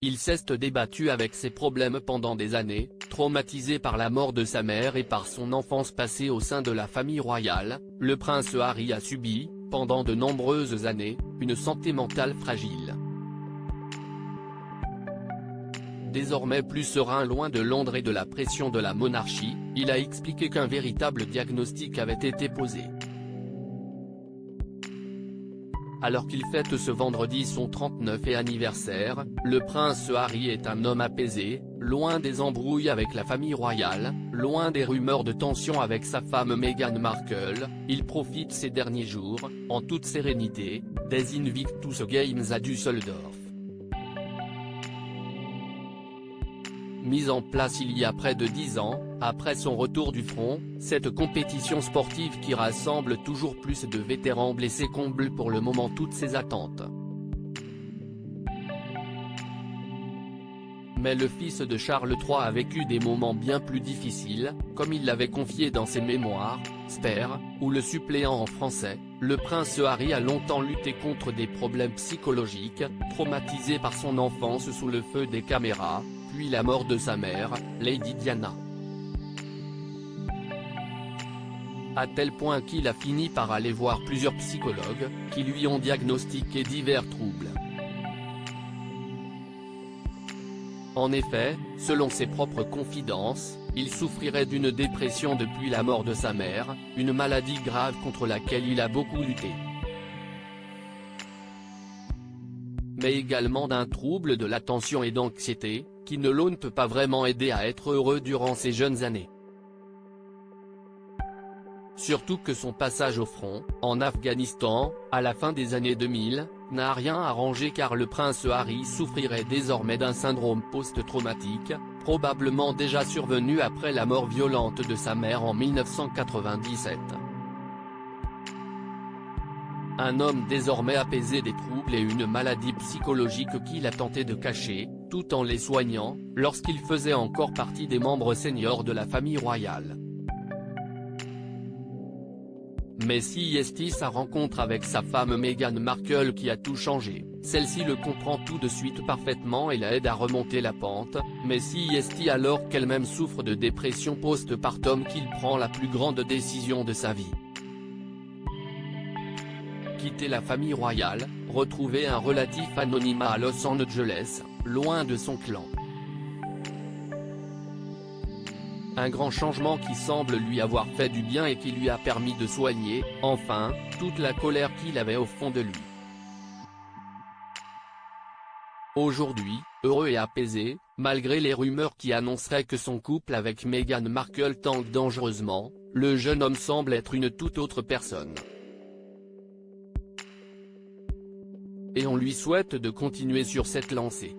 Il s'est débattu avec ses problèmes pendant des années, traumatisé par la mort de sa mère et par son enfance passée au sein de la famille royale. Le prince Harry a subi, pendant de nombreuses années, une santé mentale fragile. Désormais plus serein loin de Londres et de la pression de la monarchie, il a expliqué qu'un véritable diagnostic avait été posé. Alors qu'il fête ce vendredi son 39e anniversaire, le prince Harry est un homme apaisé, loin des embrouilles avec la famille royale, loin des rumeurs de tension avec sa femme Meghan Markle. Il profite ces derniers jours, en toute sérénité, des Invictus Games à Düsseldorf. Mise en place il y a près de 10 ans, après son retour du front, cette compétition sportive qui rassemble toujours plus de vétérans blessés comble pour le moment toutes ses attentes. Mais le fils de Charles III a vécu des moments bien plus difficiles, comme il l'avait confié dans ses mémoires, Spare, où le suppléant en français, le prince Harry a longtemps lutté contre des problèmes psychologiques, traumatisé par son enfance sous le feu des caméras, puis la mort de sa mère, Lady Diana. À tel point qu'il a fini par aller voir plusieurs psychologues, qui lui ont diagnostiqué divers troubles. En effet, selon ses propres confidences, il souffrirait d'une dépression depuis la mort de sa mère, une maladie grave contre laquelle il a beaucoup lutté. Mais également d'un trouble de l'attention et d'anxiété, qui ne l'ont pas vraiment aidé à être heureux durant ses jeunes années. Surtout que son passage au front, en Afghanistan, à la fin des années 2000, n'a rien arrangé car le prince Harry souffrirait désormais d'un syndrome post-traumatique, probablement déjà survenu après la mort violente de sa mère en 1997. Un homme désormais apaisé des troubles et une maladie psychologique qu'il a tenté de cacher, tout en les soignant, lorsqu'il faisait encore partie des membres seniors de la famille royale. Mais si est sa rencontre avec sa femme Meghan Markle qui a tout changé, celle-ci le comprend tout de suite parfaitement et l'aide à remonter la pente, mais si est alors qu'elle-même souffre de dépression post-partum qu'il prend la plus grande décision de sa vie. Quitter la famille royale, retrouver un relatif anonymat à Los Angeles, loin de son clan. Un grand changement qui semble lui avoir fait du bien et qui lui a permis de soigner, enfin, toute la colère qu'il avait au fond de lui. Aujourd'hui, heureux et apaisé, malgré les rumeurs qui annonceraient que son couple avec Meghan Markle tangue dangereusement, le jeune homme semble être une toute autre personne. Et on lui souhaite de continuer sur cette lancée.